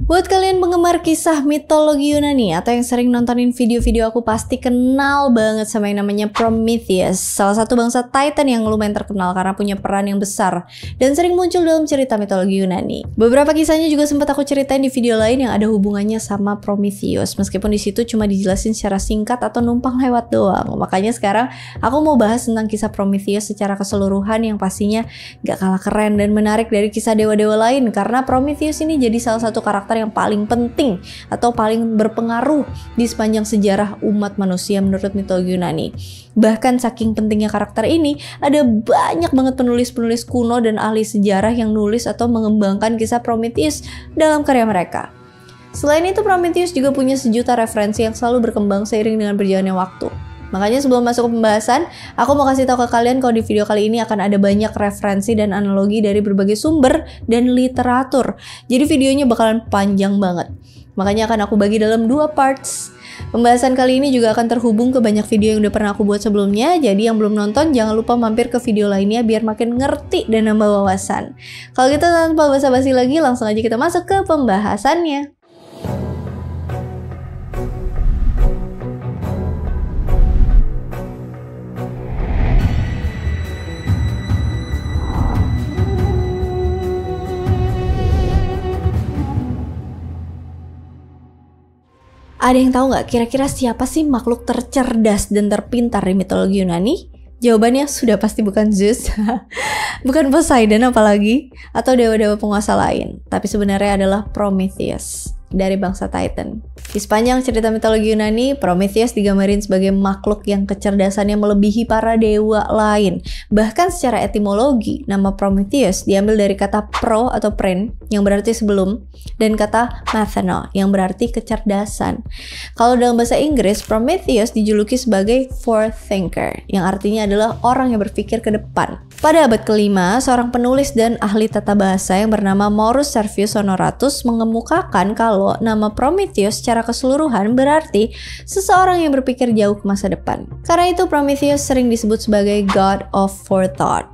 Buat kalian penggemar kisah mitologi Yunani atau yang sering nontonin video-video aku pasti kenal banget sama yang namanya Prometheus, salah satu bangsa Titan yang lumayan terkenal karena punya peran yang besar dan sering muncul dalam cerita mitologi Yunani. Beberapa kisahnya juga sempat aku ceritain di video lain yang ada hubungannya sama Prometheus, meskipun di situ cuma dijelasin secara singkat atau numpang lewat doang. Makanya sekarang aku mau bahas tentang kisah Prometheus secara keseluruhan yang pastinya gak kalah keren dan menarik dari kisah dewa-dewa lain, karena Prometheus ini jadi salah satu karakter yang paling penting atau paling berpengaruh di sepanjang sejarah umat manusia menurut mitologi Yunani. Bahkan saking pentingnya karakter ini, ada banyak banget penulis-penulis kuno dan ahli sejarah yang nulis atau mengembangkan kisah Prometheus dalam karya mereka. Selain itu, Prometheus juga punya sejuta referensi yang selalu berkembang seiring dengan berjalannya waktu. Makanya sebelum masuk ke pembahasan, aku mau kasih tahu ke kalian kalau di video kali ini akan ada banyak referensi dan analogi dari berbagai sumber dan literatur. Jadi videonya bakalan panjang banget. Makanya akan aku bagi dalam 2 parts. Pembahasan kali ini juga akan terhubung ke banyak video yang udah pernah aku buat sebelumnya. Jadi yang belum nonton jangan lupa mampir ke video lainnya biar makin ngerti dan nambah wawasan. Kalau gitu tanpa basa-basi lagi, langsung aja kita masuk ke pembahasannya. Ada yang tahu nggak kira-kira siapa sih makhluk tercerdas dan terpintar di mitologi Yunani? Jawabannya sudah pasti bukan Zeus, bukan Poseidon apalagi, atau dewa-dewa penguasa lain. Tapi sebenarnya adalah Prometheus dari bangsa Titan. Di sepanjang cerita mitologi Yunani, Prometheus digambarin sebagai makhluk yang kecerdasannya melebihi para dewa lain. Bahkan secara etimologi, nama Prometheus diambil dari kata pro atau pren, yang berarti sebelum, dan kata matheno, yang berarti kecerdasan. Kalau dalam bahasa Inggris, Prometheus dijuluki sebagai forethinker, yang artinya adalah orang yang berpikir ke depan. Pada abad ke-5, seorang penulis dan ahli tata bahasa yang bernama Maurus Servius Honoratus mengemukakan kalau nama Prometheus secara keseluruhan berarti seseorang yang berpikir jauh ke masa depan. Karena itu Prometheus sering disebut sebagai God of Forethought.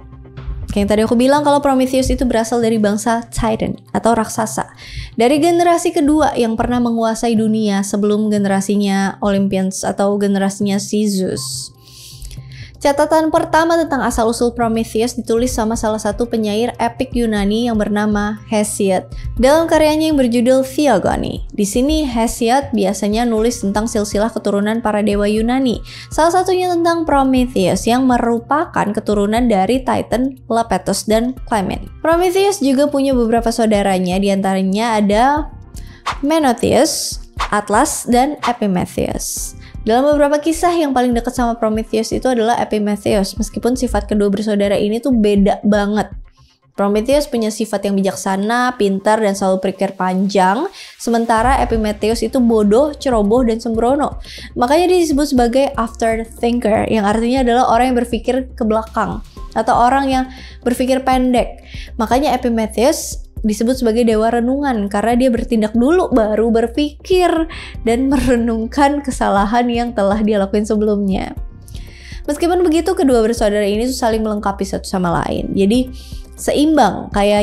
Kayak yang tadi aku bilang kalau Prometheus itu berasal dari bangsa Titan atau raksasa. Dari generasi kedua yang pernah menguasai dunia sebelum generasinya Olympians atau generasinya Zeus. Catatan pertama tentang asal-usul Prometheus ditulis sama salah satu penyair epik Yunani yang bernama Hesiod dalam karyanya yang berjudul Theogony. Di sini Hesiod biasanya nulis tentang silsilah keturunan para dewa Yunani. Salah satunya tentang Prometheus yang merupakan keturunan dari Titan, Lepettus, dan Clement. Prometheus juga punya beberapa saudaranya, diantaranya ada Menoetius, Atlas, dan Epimetheus. Dalam beberapa kisah yang paling dekat sama Prometheus itu adalah Epimetheus, meskipun sifat kedua bersaudara ini tuh beda banget. Prometheus punya sifat yang bijaksana, pintar, dan selalu berpikir panjang, sementara Epimetheus itu bodoh, ceroboh, dan sembrono. Makanya dia disebut sebagai afterthinker, yang artinya adalah orang yang berpikir ke belakang, atau orang yang berpikir pendek. Makanya Epimetheus disebut sebagai dewa renungan karena dia bertindak dulu baru berpikir dan merenungkan kesalahan yang telah dia lakuin sebelumnya. Meskipun begitu, kedua bersaudara ini saling melengkapi satu sama lain. Jadi seimbang kayak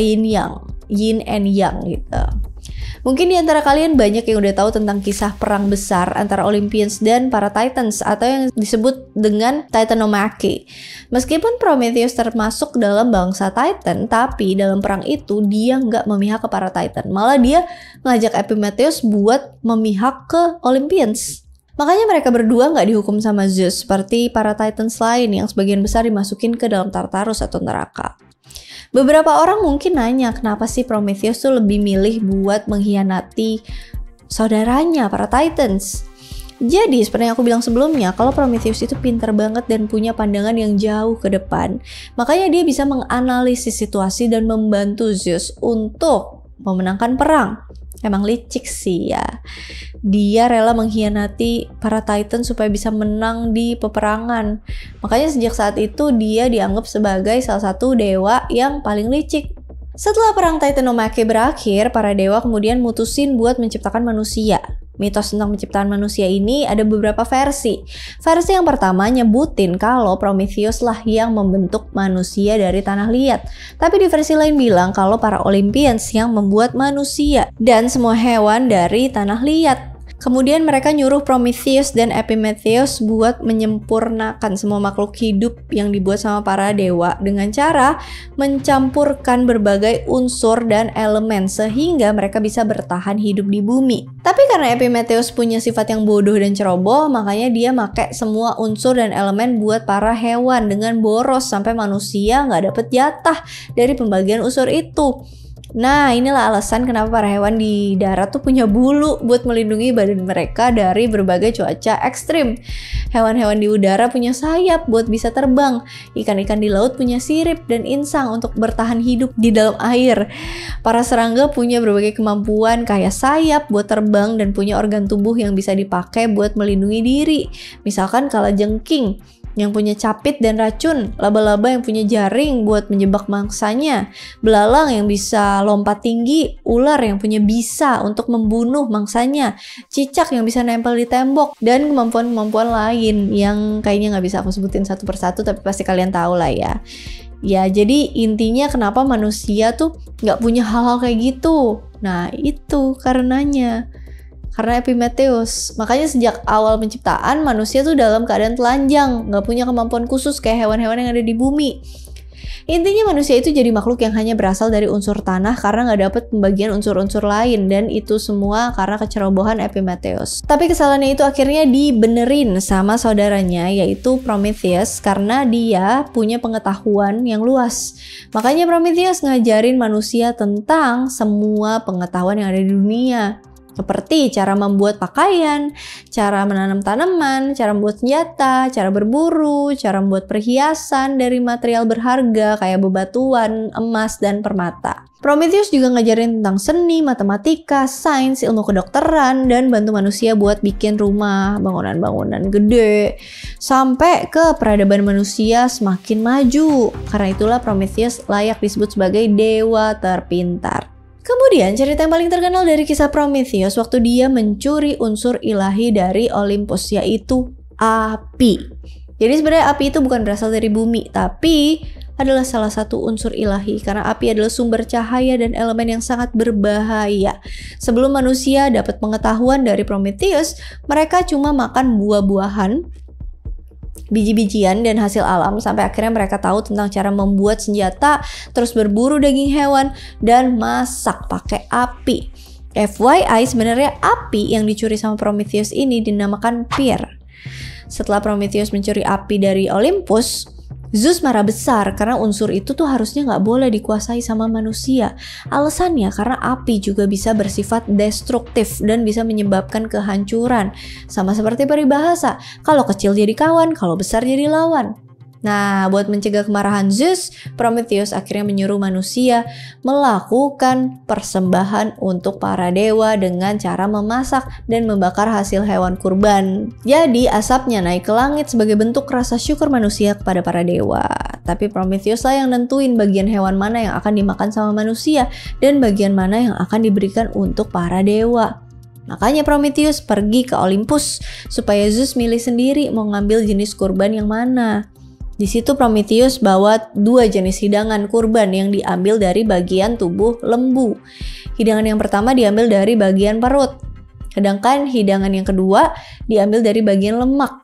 yin and yang gitu. Mungkin di antara kalian banyak yang udah tahu tentang kisah perang besar antara Olympians dan para Titans atau yang disebut dengan Titanomachy. Meskipun Prometheus termasuk dalam bangsa Titan, tapi dalam perang itu dia nggak memihak ke para Titan. Malah dia ngajak Epimetheus buat memihak ke Olympians. Makanya mereka berdua nggak dihukum sama Zeus seperti para Titans lain yang sebagian besar dimasukin ke dalam Tartarus atau neraka. Beberapa orang mungkin nanya kenapa sih Prometheus tuh lebih milih buat mengkhianati saudaranya, para Titans. Jadi seperti yang aku bilang sebelumnya, kalau Prometheus itu pintar banget dan punya pandangan yang jauh ke depan. Makanya dia bisa menganalisis situasi dan membantu Zeus untuk memenangkan perang. Emang licik sih ya. Dia rela mengkhianati para Titan supaya bisa menang di peperangan. Makanya sejak saat itu dia dianggap sebagai salah satu dewa yang paling licik. Setelah perang Titanomachy berakhir, para dewa kemudian mutusin buat menciptakan manusia. Mitos tentang penciptaan manusia ini ada beberapa versi. Versi yang pertama nyebutin kalau Prometheus lah yang membentuk manusia dari tanah liat. Tapi di versi lain bilang kalau para Olympians yang membuat manusia dan semua hewan dari tanah liat. Kemudian mereka nyuruh Prometheus dan Epimetheus buat menyempurnakan semua makhluk hidup yang dibuat sama para dewa dengan cara mencampurkan berbagai unsur dan elemen sehingga mereka bisa bertahan hidup di bumi. Tapi karena Epimetheus punya sifat yang bodoh dan ceroboh, makanya dia pakai semua unsur dan elemen buat para hewan dengan boros sampai manusia nggak dapet jatah dari pembagian unsur itu. Nah, inilah alasan kenapa para hewan di darat tuh punya bulu buat melindungi badan mereka dari berbagai cuaca ekstrim. Hewan-hewan di udara punya sayap buat bisa terbang. Ikan-ikan di laut punya sirip dan insang untuk bertahan hidup di dalam air. Para serangga punya berbagai kemampuan kayak sayap buat terbang dan punya organ tubuh yang bisa dipakai buat melindungi diri. Misalkan kalajengking yang punya capit dan racun, laba-laba yang punya jaring buat menjebak mangsanya, belalang yang bisa lompat tinggi, ular yang punya bisa untuk membunuh mangsanya, cicak yang bisa nempel di tembok, dan kemampuan-kemampuan lain yang kayaknya nggak bisa aku sebutin satu persatu, tapi pasti kalian tahu lah ya. Ya, jadi intinya kenapa manusia tuh nggak punya hal-hal kayak gitu. Nah, itu karenanya. Karena Epimetheus. Makanya sejak awal penciptaan manusia tuh dalam keadaan telanjang, nggak punya kemampuan khusus kayak hewan-hewan yang ada di bumi. Intinya manusia itu jadi makhluk yang hanya berasal dari unsur tanah karena nggak dapat pembagian unsur-unsur lain, dan itu semua karena kecerobohan Epimetheus. Tapi kesalahannya itu akhirnya dibenerin sama saudaranya yaitu Prometheus karena dia punya pengetahuan yang luas. Makanya Prometheus ngajarin manusia tentang semua pengetahuan yang ada di dunia. Seperti cara membuat pakaian, cara menanam tanaman, cara membuat senjata, cara berburu, cara membuat perhiasan dari material berharga kayak bebatuan, emas, dan permata. Prometheus juga ngajarin tentang seni, matematika, sains, ilmu kedokteran, dan bantu manusia buat bikin rumah, bangunan-bangunan gede, sampai ke peradaban manusia semakin maju. Karena itulah Prometheus layak disebut sebagai dewa terpintar. Kemudian cerita yang paling terkenal dari kisah Prometheus waktu dia mencuri unsur ilahi dari Olympus, yaitu api. Jadi sebenarnya api itu bukan berasal dari bumi, tapi adalah salah satu unsur ilahi karena api adalah sumber cahaya dan elemen yang sangat berbahaya. Sebelum manusia dapat pengetahuan dari Prometheus, mereka cuma makan buah-buahan, biji-bijian dan hasil alam sampai akhirnya mereka tahu tentang cara membuat senjata, terus berburu daging hewan dan masak pakai api. FYI, sebenarnya api yang dicuri sama Prometheus ini dinamakan Pyr. Setelah Prometheus mencuri api dari Olympus, Zeus marah besar karena unsur itu tuh harusnya nggak boleh dikuasai sama manusia. Alasannya karena api juga bisa bersifat destruktif dan bisa menyebabkan kehancuran. Sama seperti peribahasa, kalau kecil jadi kawan, kalau besar jadi lawan. Nah, buat mencegah kemarahan Zeus, Prometheus akhirnya menyuruh manusia melakukan persembahan untuk para dewa dengan cara memasak dan membakar hasil hewan kurban. Jadi, asapnya naik ke langit sebagai bentuk rasa syukur manusia kepada para dewa. Tapi Prometheus lah yang nentuin bagian hewan mana yang akan dimakan sama manusia dan bagian mana yang akan diberikan untuk para dewa. Makanya Prometheus pergi ke Olympus supaya Zeus milih sendiri mau ngambil jenis kurban yang mana. Di situ Prometheus bawa 2 jenis hidangan kurban yang diambil dari bagian tubuh lembu. Hidangan yang pertama diambil dari bagian perut, sedangkan hidangan yang kedua diambil dari bagian lemak.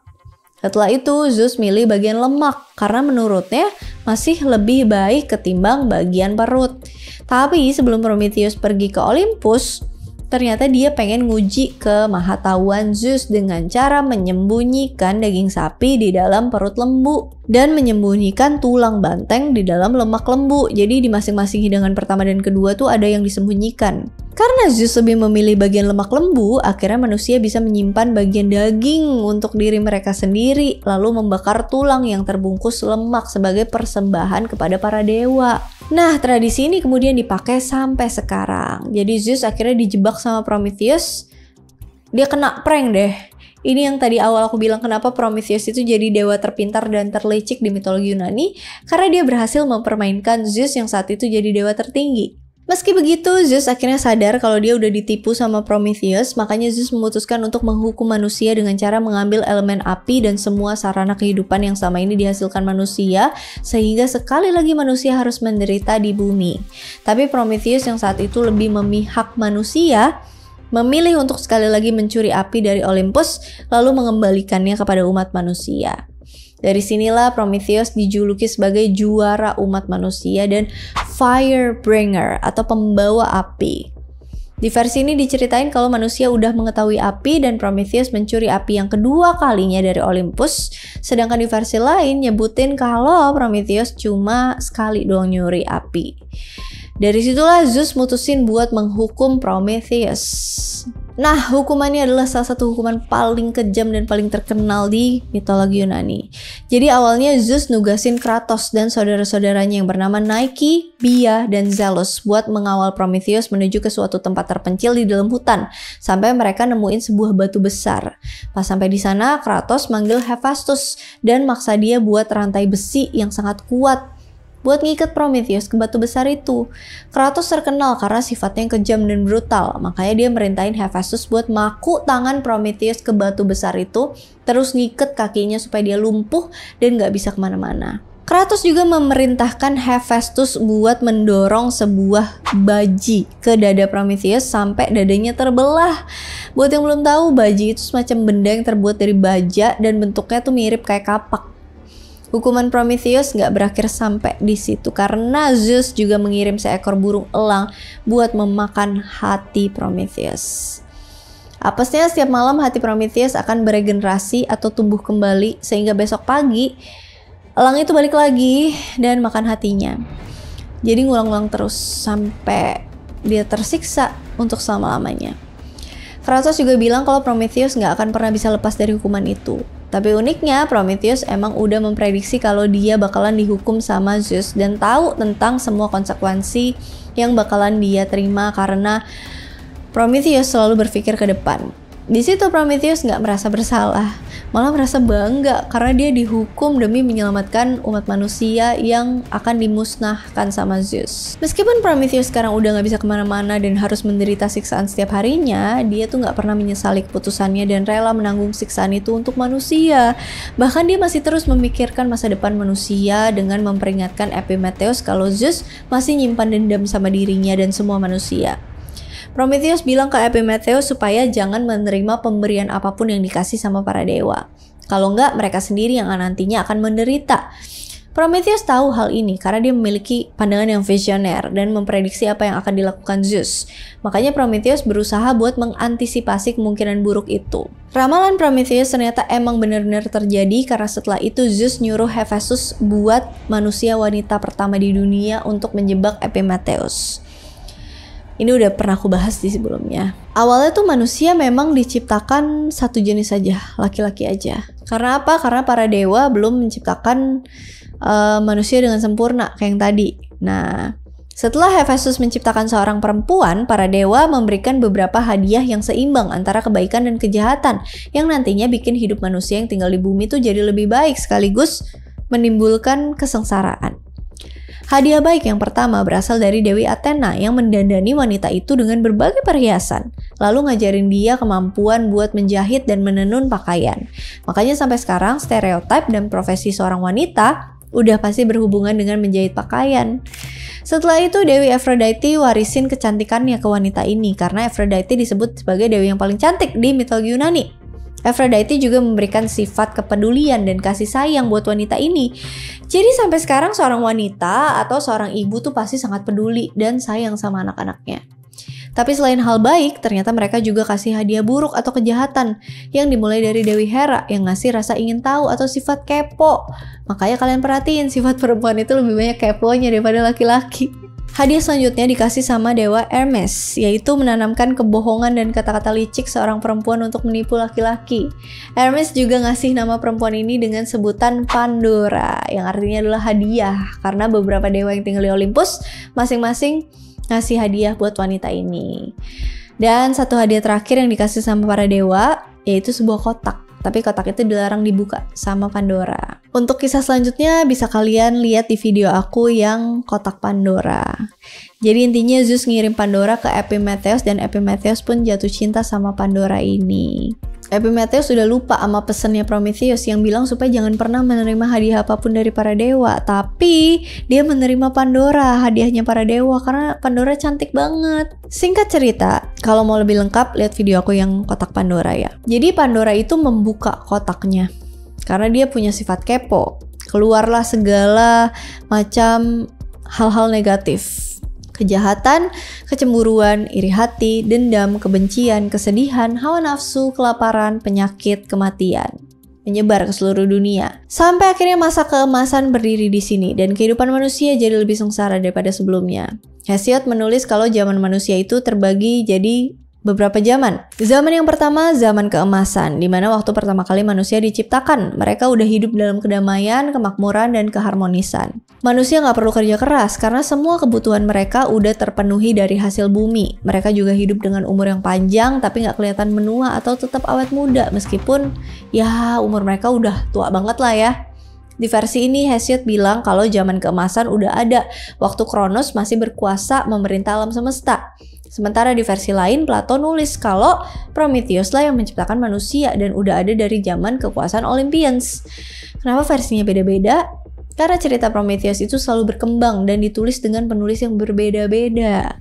Setelah itu Zeus milih bagian lemak karena menurutnya masih lebih baik ketimbang bagian perut. Tapi sebelum Prometheus pergi ke Olympus, ternyata dia pengen nguji kemahatauan Zeus dengan cara menyembunyikan daging sapi di dalam perut lembu dan menyembunyikan tulang banteng di dalam lemak lembu. Jadi di masing-masing hidangan pertama dan kedua tuh ada yang disembunyikan. Karena Zeus lebih memilih bagian lemak lembu, akhirnya manusia bisa menyimpan bagian daging untuk diri mereka sendiri, lalu membakar tulang yang terbungkus lemak sebagai persembahan kepada para dewa. Nah, tradisi ini kemudian dipakai sampai sekarang. Jadi Zeus akhirnya dijebak sama Prometheus. Dia kena prank deh. Ini yang tadi awal aku bilang kenapa Prometheus itu jadi dewa terpintar dan terlicik di mitologi Yunani, karena dia berhasil mempermainkan Zeus yang saat itu jadi dewa tertinggi. Meski begitu, Zeus akhirnya sadar kalau dia udah ditipu sama Prometheus, makanya Zeus memutuskan untuk menghukum manusia dengan cara mengambil elemen api dan semua sarana kehidupan yang selama ini dihasilkan manusia, sehingga sekali lagi manusia harus menderita di bumi. Tapi Prometheus yang saat itu lebih memihak manusia, memilih untuk sekali lagi mencuri api dari Olympus, lalu mengembalikannya kepada umat manusia. Dari sinilah Prometheus dijuluki sebagai juara umat manusia dan Firebringer atau pembawa api. Di versi ini diceritain kalau manusia udah mengetahui api dan Prometheus mencuri api yang kedua kalinya dari Olympus. Sedangkan di versi lain nyebutin kalau Prometheus cuma sekali doang nyuri api. Dari situlah Zeus mutusin buat menghukum Prometheus. Nah, hukumannya adalah salah satu hukuman paling kejam dan paling terkenal di mitologi Yunani. Jadi awalnya Zeus nugasin Kratos dan saudara-saudaranya yang bernama Nike, Bia, dan Zelos buat mengawal Prometheus menuju ke suatu tempat terpencil di dalam hutan sampai mereka nemuin sebuah batu besar. Pas sampai di sana, Kratos manggil Hephaestus dan maksa dia buat rantai besi yang sangat kuat buat ngikat Prometheus ke batu besar itu. Kratos terkenal karena sifatnya yang kejam dan brutal, makanya dia merintahin Hephaestus buat maku tangan Prometheus ke batu besar itu, terus ngikat kakinya supaya dia lumpuh dan gak bisa kemana-mana. Kratos juga memerintahkan Hephaestus buat mendorong sebuah baji ke dada Prometheus sampai dadanya terbelah. Buat yang belum tahu, baji itu semacam benda yang terbuat dari baja dan bentuknya tuh mirip kayak kapak. Hukuman Prometheus nggak berakhir sampai di situ karena Zeus juga mengirim seekor burung elang buat memakan hati Prometheus. Apesnya setiap malam hati Prometheus akan beregenerasi atau tumbuh kembali sehingga besok pagi elang itu balik lagi dan makan hatinya. Jadi ngulang-ngulang terus sampai dia tersiksa untuk selama-lamanya. Kratos juga bilang kalau Prometheus nggak akan pernah bisa lepas dari hukuman itu. Tapi uniknya Prometheus emang udah memprediksi kalau dia bakalan dihukum sama Zeus dan tahu tentang semua konsekuensi yang bakalan dia terima karena Prometheus selalu berpikir ke depan. Di situ Prometheus nggak merasa bersalah, malah merasa bangga karena dia dihukum demi menyelamatkan umat manusia yang akan dimusnahkan sama Zeus. Meskipun Prometheus sekarang udah nggak bisa kemana-mana dan harus menderita siksaan setiap harinya, dia tuh nggak pernah menyesali keputusannya dan rela menanggung siksaan itu untuk manusia. Bahkan dia masih terus memikirkan masa depan manusia dengan memperingatkan Epimetheus kalau Zeus masih nyimpan dendam sama dirinya dan semua manusia. Prometheus bilang ke Epimetheus supaya jangan menerima pemberian apapun yang dikasih sama para dewa. Kalau enggak, mereka sendiri yang nantinya akan menderita. Prometheus tahu hal ini karena dia memiliki pandangan yang visioner dan memprediksi apa yang akan dilakukan Zeus. Makanya Prometheus berusaha buat mengantisipasi kemungkinan buruk itu. Ramalan Prometheus ternyata emang benar-benar terjadi karena setelah itu Zeus nyuruh Hephaestus buat manusia wanita pertama di dunia untuk menjebak Epimetheus. Ini udah pernah aku bahas di sebelumnya. Awalnya tuh manusia memang diciptakan satu jenis saja, laki-laki aja. Karena apa? Karena para dewa belum menciptakan manusia dengan sempurna kayak yang tadi. Nah, setelah Hephaestus menciptakan seorang perempuan, para dewa memberikan beberapa hadiah yang seimbang antara kebaikan dan kejahatan, yang nantinya bikin hidup manusia yang tinggal di bumi tuh jadi lebih baik sekaligus menimbulkan kesengsaraan. Hadiah baik yang pertama berasal dari Dewi Athena yang mendandani wanita itu dengan berbagai perhiasan, lalu ngajarin dia kemampuan buat menjahit dan menenun pakaian. Makanya sampai sekarang stereotip dan profesi seorang wanita udah pasti berhubungan dengan menjahit pakaian. Setelah itu Dewi Aphrodite warisin kecantikannya ke wanita ini karena Aphrodite disebut sebagai dewi yang paling cantik di mitologi Yunani. Aphrodite juga memberikan sifat kepedulian dan kasih sayang buat wanita ini. Jadi sampai sekarang seorang wanita atau seorang ibu tuh pasti sangat peduli dan sayang sama anak-anaknya. Tapi selain hal baik, ternyata mereka juga kasih hadiah buruk atau kejahatan yang dimulai dari Dewi Hera yang ngasih rasa ingin tahu atau sifat kepo. Makanya kalian perhatiin sifat perempuan itu lebih banyak keponya daripada laki-laki. Hadiah selanjutnya dikasih sama Dewa Hermes, yaitu menanamkan kebohongan dan kata-kata licik seorang perempuan untuk menipu laki-laki. Hermes juga ngasih nama perempuan ini dengan sebutan Pandora, yang artinya adalah hadiah, karena beberapa dewa yang tinggal di Olympus masing-masing ngasih hadiah buat wanita ini. Dan satu hadiah terakhir yang dikasih sama para dewa, yaitu sebuah kotak. tapi kotak itu dilarang dibuka sama Pandora. Untuk kisah selanjutnya bisa kalian lihat di video aku yang kotak Pandora. Jadi intinya Zeus ngirim Pandora ke Epimetheus dan Epimetheus pun jatuh cinta sama Pandora ini. Epimetheus sudah lupa sama pesannya Prometheus yang bilang supaya jangan pernah menerima hadiah apapun dari para dewa. Tapi dia menerima Pandora, hadiahnya para dewa, karena Pandora cantik banget. Singkat cerita, kalau mau lebih lengkap lihat video aku yang kotak Pandora ya. Jadi Pandora itu membuka kotaknya karena dia punya sifat kepo. Keluarlah segala macam hal-hal negatif. Kejahatan, kecemburuan, iri hati, dendam, kebencian, kesedihan, hawa nafsu, kelaparan, penyakit, kematian menyebar ke seluruh dunia. Sampai akhirnya masa keemasan berdiri di sini dan kehidupan manusia jadi lebih sengsara daripada sebelumnya. Hesiod menulis kalau zaman manusia itu terbagi jadi beberapa zaman. Zaman yang pertama, zaman keemasan, di mana waktu pertama kali manusia diciptakan. Mereka udah hidup dalam kedamaian, kemakmuran, dan keharmonisan. Manusia nggak perlu kerja keras, karena semua kebutuhan mereka udah terpenuhi dari hasil bumi. Mereka juga hidup dengan umur yang panjang, tapi nggak kelihatan menua atau tetap awet muda, meskipun ya umur mereka udah tua banget lah ya. Di versi ini Hesiod bilang kalau zaman keemasan udah ada, waktu Kronos masih berkuasa memerintah alam semesta. Sementara di versi lain Plato nulis kalau Prometheus lah yang menciptakan manusia dan udah ada dari zaman kekuasaan Olympians. Kenapa versinya beda-beda? Karena cerita Prometheus itu selalu berkembang dan ditulis dengan penulis yang berbeda-beda.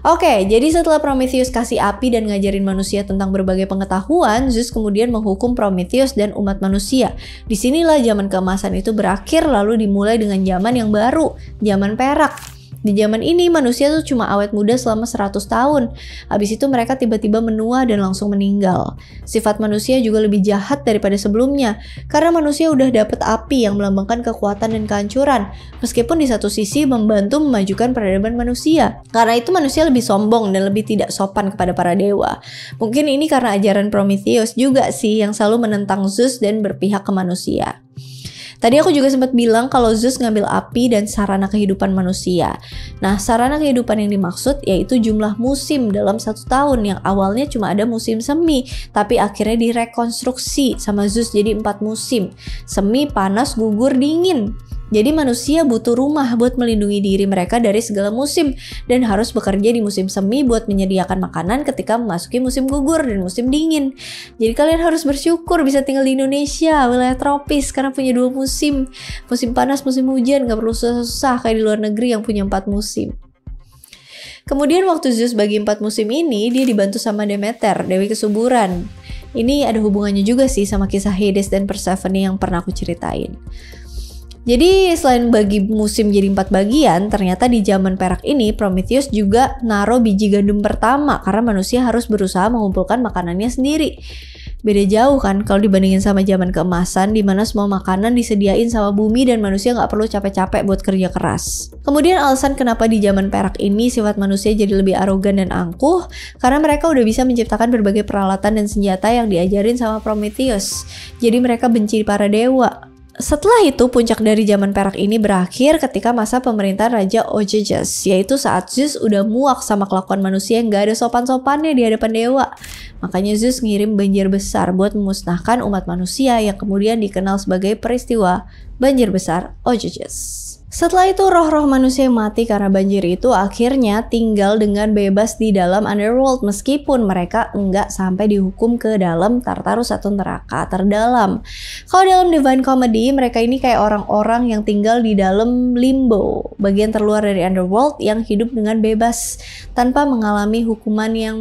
Oke, jadi setelah Prometheus kasih api dan ngajarin manusia tentang berbagai pengetahuan, Zeus kemudian menghukum Prometheus dan umat manusia. Disinilah zaman keemasan itu berakhir, lalu dimulai dengan zaman yang baru, zaman perak. Di zaman ini manusia tuh cuma awet muda selama 100 tahun. Habis itu mereka tiba-tiba menua dan langsung meninggal. Sifat manusia juga lebih jahat daripada sebelumnya, karena manusia udah dapet api yang melambangkan kekuatan dan kehancuran, meskipun di satu sisi membantu memajukan peradaban manusia. Karena itu manusia lebih sombong dan lebih tidak sopan kepada para dewa. Mungkin ini karena ajaran Prometheus juga sih yang selalu menentang Zeus dan berpihak ke manusia. Tadi aku juga sempat bilang kalau Zeus ngambil api dan sarana kehidupan manusia. Nah, sarana kehidupan yang dimaksud yaitu jumlah musim dalam 1 tahun yang awalnya cuma ada musim semi, tapi akhirnya direkonstruksi sama Zeus jadi 4 musim. Semi, panas, gugur, dingin. Jadi manusia butuh rumah buat melindungi diri mereka dari segala musim dan harus bekerja di musim semi buat menyediakan makanan ketika memasuki musim gugur dan musim dingin. Jadi kalian harus bersyukur bisa tinggal di Indonesia, wilayah tropis, karena punya 2 musim. Musim panas, musim hujan, gak perlu susah-susah kayak di luar negeri yang punya 4 musim. Kemudian waktu Zeus bagi 4 musim ini, dia dibantu sama Demeter, dewi kesuburan. Ini ada hubungannya juga sih sama kisah Hades dan Persephone yang pernah aku ceritain. Jadi selain bagi musim jadi 4 bagian, ternyata di zaman perak ini Prometheus juga naruh biji gandum pertama karena manusia harus berusaha mengumpulkan makanannya sendiri. Beda jauh kan kalau dibandingin sama zaman keemasan di mana semua makanan disediain sama bumi dan manusia nggak perlu capek-capek buat kerja keras. Kemudian alasan kenapa di zaman perak ini sifat manusia jadi lebih arogan dan angkuh karena mereka udah bisa menciptakan berbagai peralatan dan senjata yang diajarin sama Prometheus. Jadi mereka benci para dewa. Setelah itu, puncak dari zaman perak ini berakhir ketika masa pemerintahan Raja Ogyges, yaitu saat Zeus udah muak sama kelakuan manusia yang gak ada sopan-sopannya di hadapan dewa. Makanya Zeus ngirim banjir besar buat memusnahkan umat manusia yang kemudian dikenal sebagai peristiwa banjir besar Ogyges. Setelah itu roh-roh manusia yang mati karena banjir itu akhirnya tinggal dengan bebas di dalam underworld meskipun mereka enggak sampai dihukum ke dalam Tartarus atau neraka terdalam. Kalau dalam Divine Comedy mereka ini kayak orang-orang yang tinggal di dalam limbo, bagian terluar dari underworld yang hidup dengan bebas tanpa mengalami hukuman yang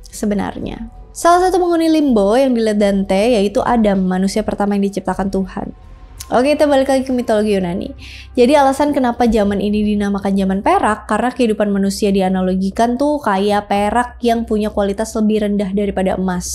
sebenarnya. Salah satu penghuni limbo yang dilihat Dante yaitu Adam, manusia pertama yang diciptakan Tuhan. Oke, kita balik lagi ke mitologi Yunani. Jadi alasan kenapa zaman ini dinamakan zaman perak karena kehidupan manusia dianalogikan tuh kayak perak yang punya kualitas lebih rendah daripada emas,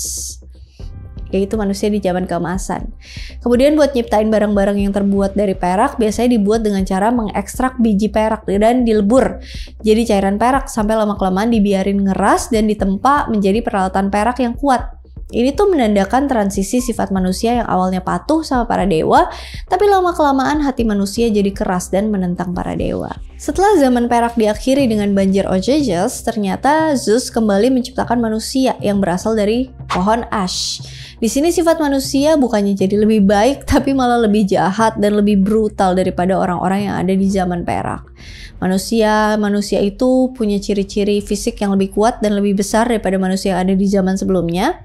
yaitu manusia di zaman keemasan. Kemudian buat nyiptain barang-barang yang terbuat dari perak biasanya dibuat dengan cara mengekstrak biji perak dan dilebur jadi cairan perak sampai lama-kelamaan dibiarin ngeras dan ditempa menjadi peralatan perak yang kuat. Ini tuh menandakan transisi sifat manusia yang awalnya patuh sama para dewa, tapi lama-kelamaan hati manusia jadi keras dan menentang para dewa. Setelah zaman perak diakhiri dengan banjir Ogyges, ternyata Zeus kembali menciptakan manusia yang berasal dari pohon ash. Di sini sifat manusia bukannya jadi lebih baik, tapi malah lebih jahat dan lebih brutal daripada orang-orang yang ada di zaman perak. Manusia itu punya ciri-ciri fisik yang lebih kuat dan lebih besar daripada manusia yang ada di zaman sebelumnya.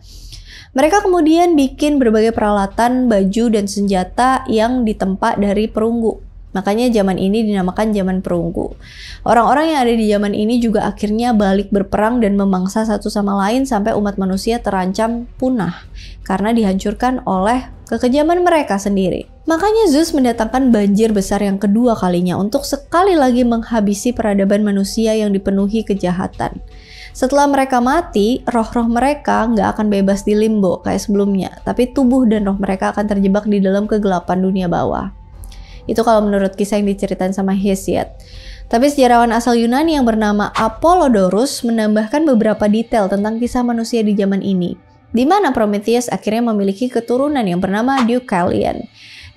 Mereka kemudian bikin berbagai peralatan, baju, dan senjata yang ditempa dari perunggu. Makanya zaman ini dinamakan zaman perunggu. Orang-orang yang ada di zaman ini juga akhirnya balik berperang dan memangsa satu sama lain sampai umat manusia terancam punah karena dihancurkan oleh kekejaman mereka sendiri. Makanya Zeus mendatangkan banjir besar yang kedua kalinya untuk sekali lagi menghabisi peradaban manusia yang dipenuhi kejahatan. Setelah mereka mati, roh-roh mereka nggak akan bebas di limbo kayak sebelumnya, tapi tubuh dan roh mereka akan terjebak di dalam kegelapan dunia bawah. Itu kalau menurut kisah yang diceritain sama Hesiod. Tapi sejarawan asal Yunani yang bernama Apollodorus menambahkan beberapa detail tentang kisah manusia di zaman ini, di mana Prometheus akhirnya memiliki keturunan yang bernama Deucalion.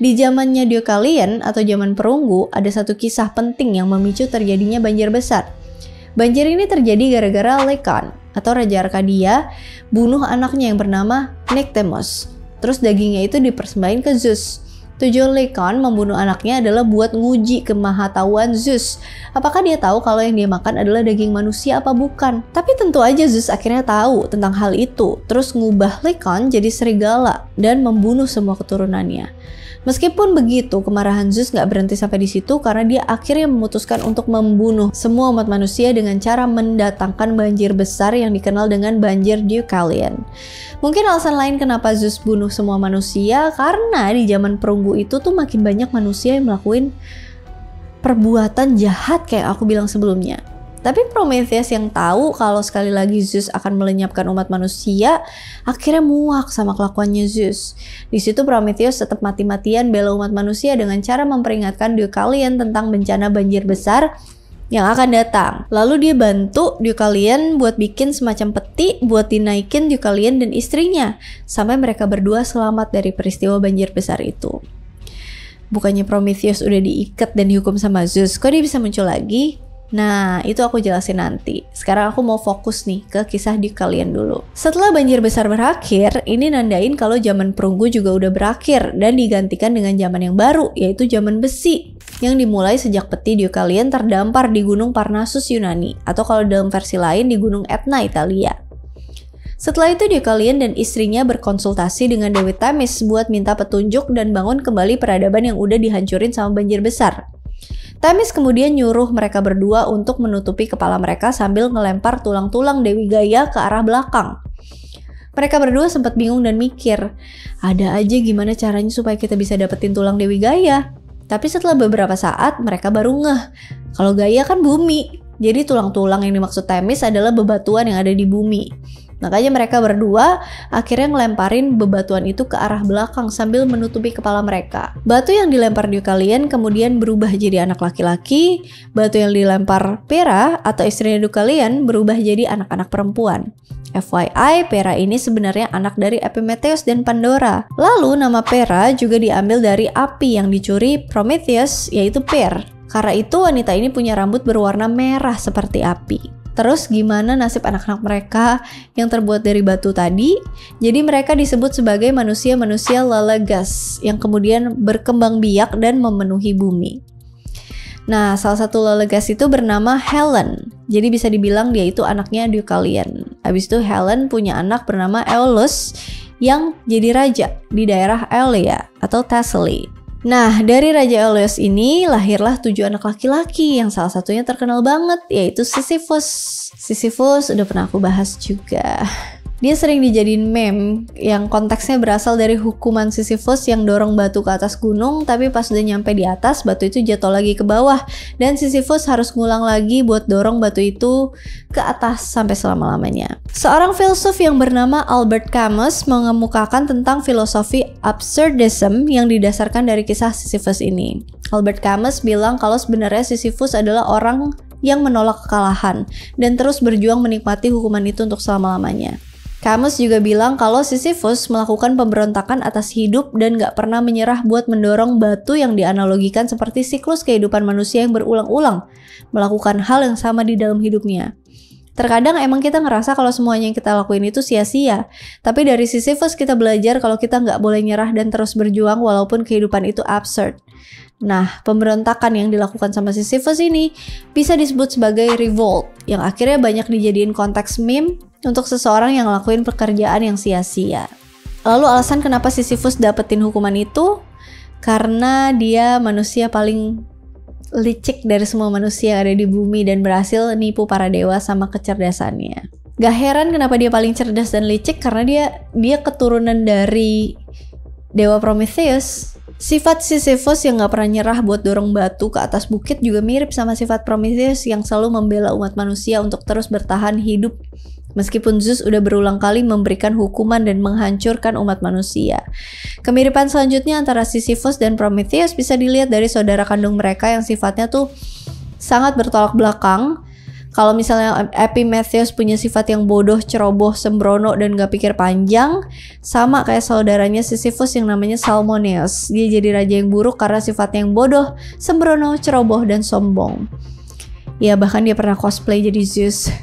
Di zamannya Deucalion atau zaman perunggu, ada satu kisah penting yang memicu terjadinya banjir besar. Banjir ini terjadi gara-gara Lycaon atau Raja Arkadia bunuh anaknya yang bernama Nyctemos. Terus dagingnya itu dipersembahin ke Zeus. Tujuan Lycaon membunuh anaknya adalah buat nguji kemahatauan Zeus. Apakah dia tahu kalau yang dia makan adalah daging manusia apa bukan? Tapi tentu aja Zeus akhirnya tahu tentang hal itu. Terus ngubah Lycaon jadi serigala dan membunuh semua keturunannya. Meskipun begitu, kemarahan Zeus nggak berhenti sampai di situ karena dia akhirnya memutuskan untuk membunuh semua umat manusia dengan cara mendatangkan banjir besar yang dikenal dengan banjir Deucalion. Mungkin alasan lain kenapa Zeus bunuh semua manusia karena di zaman perunggu itu tuh makin banyak manusia yang melakukan perbuatan jahat kayak aku bilang sebelumnya. Tapi Prometheus yang tahu kalau sekali lagi Zeus akan melenyapkan umat manusia, akhirnya muak sama kelakuannya Zeus. Di situ Prometheus tetap mati-matian bela umat manusia dengan cara memperingatkan Deucalion tentang bencana banjir besar yang akan datang. Lalu dia bantu Deucalion buat bikin semacam peti buat dinaikin Deucalion dan istrinya, sampai mereka berdua selamat dari peristiwa banjir besar itu. Bukannya Prometheus udah diikat dan dihukum sama Zeus, kok dia bisa muncul lagi? Nah, itu aku jelasin nanti. Sekarang aku mau fokus nih ke kisah Deucalion dulu. Setelah banjir besar berakhir, ini nandain kalau zaman perunggu juga udah berakhir dan digantikan dengan zaman yang baru, yaitu zaman besi, yang dimulai sejak peti Deucalion terdampar di Gunung Parnassus Yunani, atau kalau dalam versi lain di Gunung Etna Italia. Setelah itu Deucalion dan istrinya berkonsultasi dengan Dewi Themis buat minta petunjuk dan bangun kembali peradaban yang udah dihancurin sama banjir besar. Themis kemudian nyuruh mereka berdua untuk menutupi kepala mereka sambil ngelempar tulang-tulang Dewi Gaia ke arah belakang. Mereka berdua sempat bingung dan mikir, ada aja gimana caranya supaya kita bisa dapetin tulang Dewi Gaia. Tapi setelah beberapa saat mereka baru ngeh, kalau Gaia kan bumi, jadi tulang-tulang yang dimaksud Themis adalah bebatuan yang ada di bumi. Makanya mereka berdua akhirnya ngelemparin bebatuan itu ke arah belakang sambil menutupi kepala mereka. Batu yang dilempar Deucalion kemudian berubah jadi anak laki-laki, batu yang dilempar Pera atau istrinya Deucalion berubah jadi anak-anak perempuan. FYI, Pera ini sebenarnya anak dari Epimetheus dan Pandora. Lalu nama Pera juga diambil dari api yang dicuri Prometheus, yaitu Per. Karena itu wanita ini punya rambut berwarna merah seperti api. Terus gimana nasib anak-anak mereka yang terbuat dari batu tadi? Jadi mereka disebut sebagai manusia-manusia lelegas yang kemudian berkembang biak dan memenuhi bumi. Nah, salah satu lelegas itu bernama Helen. Jadi bisa dibilang dia itu anaknya Deucalion. Habis itu Helen punya anak bernama Aeolus yang jadi raja di daerah Aeolia atau Thessaly. Nah, dari Raja Aeolus ini lahirlah 7 anak laki-laki yang salah satunya terkenal banget, yaitu Sisyphus. Sisyphus udah pernah aku bahas juga. Dia sering dijadiin meme yang konteksnya berasal dari hukuman Sisyphus yang dorong batu ke atas gunung, tapi pas udah nyampe di atas, batu itu jatuh lagi ke bawah dan Sisyphus harus ngulang lagi buat dorong batu itu ke atas sampai selama-lamanya. Seorang filsuf yang bernama Albert Camus mengemukakan tentang filosofi absurdism yang didasarkan dari kisah Sisyphus ini. Albert Camus bilang kalau sebenarnya Sisyphus adalah orang yang menolak kekalahan dan terus berjuang menikmati hukuman itu untuk selama-lamanya. Camus juga bilang kalau Sisyphus melakukan pemberontakan atas hidup dan gak pernah menyerah buat mendorong batu yang dianalogikan seperti siklus kehidupan manusia yang berulang-ulang, melakukan hal yang sama di dalam hidupnya. Terkadang emang kita ngerasa kalau semuanya yang kita lakuin itu sia-sia. Tapi dari Sisyphus kita belajar kalau kita nggak boleh nyerah dan terus berjuang walaupun kehidupan itu absurd. Nah, pemberontakan yang dilakukan sama Sisyphus ini bisa disebut sebagai revolt, yang akhirnya banyak dijadiin konteks meme untuk seseorang yang ngelakuin pekerjaan yang sia-sia. Lalu alasan kenapa Sisyphus dapetin hukuman itu? Karena dia manusia paling licik dari semua manusia yang ada di bumi dan berhasil nipu para dewa sama kecerdasannya. Gak heran kenapa dia paling cerdas dan licik, karena dia keturunan dari dewa Prometheus. Sifat Sisyphus yang gak pernah nyerah buat dorong batu ke atas bukit juga mirip sama sifat Prometheus yang selalu membela umat manusia untuk terus bertahan hidup meskipun Zeus udah berulang kali memberikan hukuman dan menghancurkan umat manusia. Kemiripan selanjutnya antara Sisyphus dan Prometheus bisa dilihat dari saudara kandung mereka yang sifatnya tuh sangat bertolak belakang. Kalau misalnya Epimetheus punya sifat yang bodoh, ceroboh, sembrono, dan gak pikir panjang, sama kayak saudaranya Sisyphus yang namanya Salmoneus. Dia jadi raja yang buruk karena sifatnya yang bodoh, sembrono, ceroboh, dan sombong. Ya, bahkan dia pernah cosplay jadi Zeus.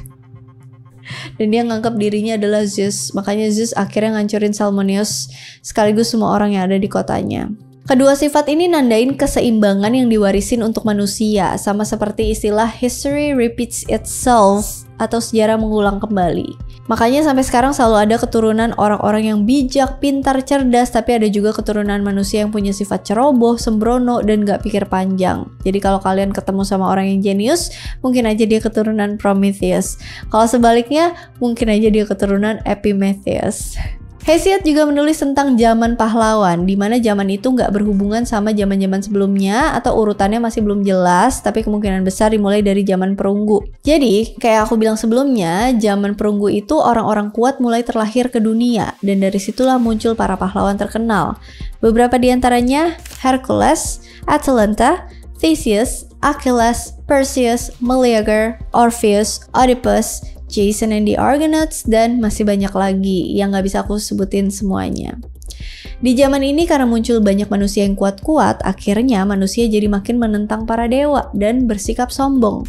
Dan dia nganggap dirinya adalah Zeus. Makanya Zeus akhirnya ngancurin Salmoneus sekaligus semua orang yang ada di kotanya. Kedua sifat ini nandain keseimbangan yang diwarisin untuk manusia, sama seperti istilah history repeats itself atau sejarah mengulang kembali. Makanya sampai sekarang selalu ada keturunan orang-orang yang bijak, pintar, cerdas, tapi ada juga keturunan manusia yang punya sifat ceroboh, sembrono, dan gak pikir panjang. Jadi kalau kalian ketemu sama orang yang jenius, mungkin aja dia keturunan Prometheus. Kalau sebaliknya, mungkin aja dia keturunan Epimetheus. Hesiod juga menulis tentang zaman pahlawan, di mana zaman itu nggak berhubungan sama zaman-zaman sebelumnya atau urutannya masih belum jelas, tapi kemungkinan besar dimulai dari zaman perunggu. Jadi, kayak aku bilang sebelumnya, zaman perunggu itu orang-orang kuat mulai terlahir ke dunia, dan dari situlah muncul para pahlawan terkenal. Beberapa di antaranya Hercules, Atalanta, Theseus, Achilles, Perseus, Meleager, Orpheus, Oedipus, Jason and the Argonauts, dan masih banyak lagi yang gak bisa aku sebutin semuanya. Di zaman ini karena muncul banyak manusia yang kuat-kuat, akhirnya manusia jadi makin menentang para dewa dan bersikap sombong.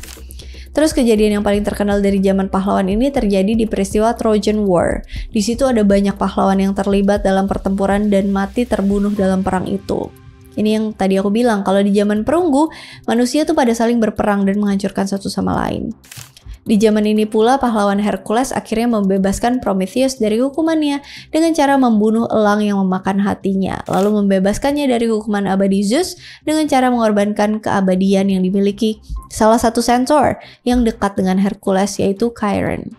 Terus kejadian yang paling terkenal dari zaman pahlawan ini terjadi di peristiwa Trojan War. Di situ ada banyak pahlawan yang terlibat dalam pertempuran dan mati terbunuh dalam perang itu. Ini yang tadi aku bilang, kalau di zaman perunggu, manusia tuh pada saling berperang dan menghancurkan satu sama lain. Di zaman ini pula pahlawan Hercules akhirnya membebaskan Prometheus dari hukumannya dengan cara membunuh elang yang memakan hatinya, lalu membebaskannya dari hukuman abadi Zeus dengan cara mengorbankan keabadian yang dimiliki salah satu centaur yang dekat dengan Hercules, yaitu Chiron.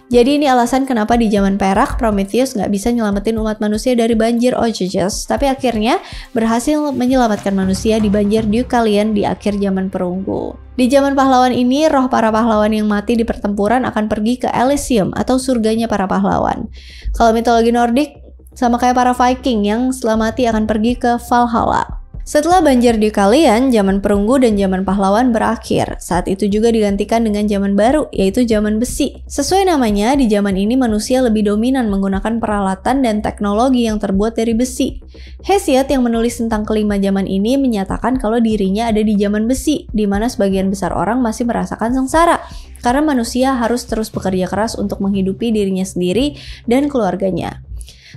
Jadi ini alasan kenapa di zaman perak Prometheus nggak bisa nyelamatin umat manusia dari banjir Ogyges, tapi akhirnya berhasil menyelamatkan manusia di banjir Deucalion di akhir zaman perunggu. Di zaman pahlawan ini, roh para pahlawan yang mati di pertempuran akan pergi ke Elysium atau surganya para pahlawan. Kalau mitologi Nordik, sama kayak para Viking yang setelah mati akan pergi ke Valhalla. Setelah banjir Deucalion, zaman perunggu dan zaman pahlawan berakhir. Saat itu juga digantikan dengan zaman baru, yaitu zaman besi. Sesuai namanya, di zaman ini manusia lebih dominan menggunakan peralatan dan teknologi yang terbuat dari besi. Hesiod yang menulis tentang kelima zaman ini menyatakan kalau dirinya ada di zaman besi, di mana sebagian besar orang masih merasakan sengsara, karena manusia harus terus bekerja keras untuk menghidupi dirinya sendiri dan keluarganya.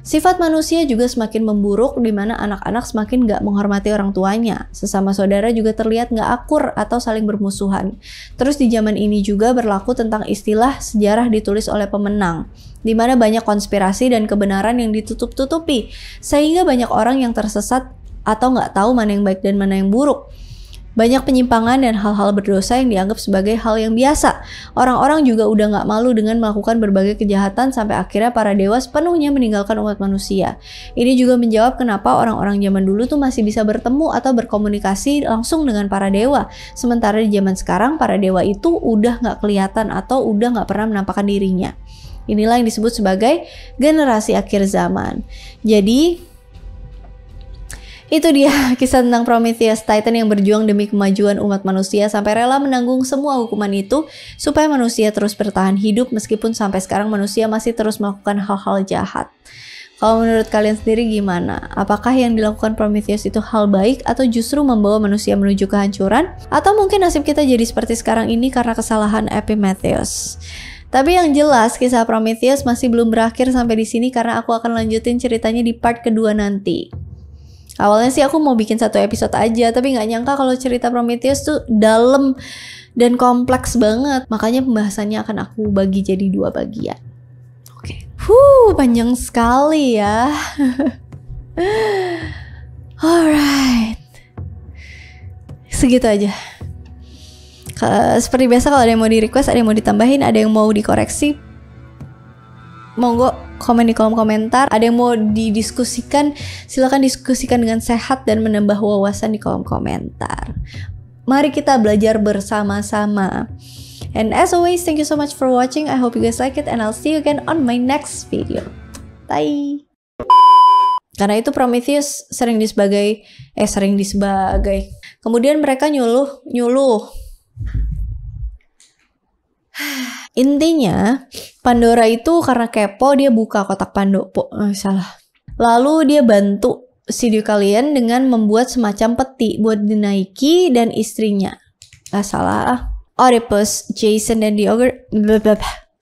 Sifat manusia juga semakin memburuk, di mana anak-anak semakin gak menghormati orang tuanya. Sesama saudara juga terlihat gak akur atau saling bermusuhan. Terus di zaman ini juga berlaku tentang istilah sejarah ditulis oleh pemenang, di mana banyak konspirasi dan kebenaran yang ditutup-tutupi, sehingga banyak orang yang tersesat atau gak tahu mana yang baik dan mana yang buruk. Banyak penyimpangan dan hal-hal berdosa yang dianggap sebagai hal yang biasa. Orang-orang juga udah gak malu dengan melakukan berbagai kejahatan sampai akhirnya para dewa sepenuhnya meninggalkan umat manusia. Ini juga menjawab kenapa orang-orang zaman dulu tuh masih bisa bertemu atau berkomunikasi langsung dengan para dewa. Sementara di zaman sekarang para dewa itu udah gak kelihatan atau udah gak pernah menampakkan dirinya. Inilah yang disebut sebagai generasi akhir zaman. Jadi itu dia kisah tentang Prometheus, Titan yang berjuang demi kemajuan umat manusia sampai rela menanggung semua hukuman itu supaya manusia terus bertahan hidup meskipun sampai sekarang manusia masih terus melakukan hal-hal jahat. Kalau menurut kalian sendiri gimana? Apakah yang dilakukan Prometheus itu hal baik atau justru membawa manusia menuju kehancuran? Atau mungkin nasib kita jadi seperti sekarang ini karena kesalahan Epimetheus? Tapi yang jelas kisah Prometheus masih belum berakhir sampai di sini karena aku akan lanjutin ceritanya di part kedua nanti. Awalnya sih aku mau bikin 1 episode aja, tapi nggak nyangka kalau cerita Prometheus tuh dalam dan kompleks banget. Makanya pembahasannya akan aku bagi jadi 2 bagian. Panjang sekali ya. Alright, segitu aja. Seperti biasa kalau ada yang mau di request, ada yang mau ditambahin, ada yang mau dikoreksi, monggo komen di kolom komentar. Ada yang mau didiskusikan, silakan diskusikan dengan sehat dan menambah wawasan di kolom komentar. Mari kita belajar bersama-sama. And as always, thank you so much for watching. I hope you guys like it and I'll see you again on my next video. Bye. Karena itu Prometheus sering disebagai. Kemudian mereka nyuluh. Intinya, Pandora itu karena kepo dia buka kotak salah. Lalu dia bantu si Deucalion dengan membuat semacam peti buat dinaiki dan istrinya. Salah. Oedipus, Jason, dan the Ogre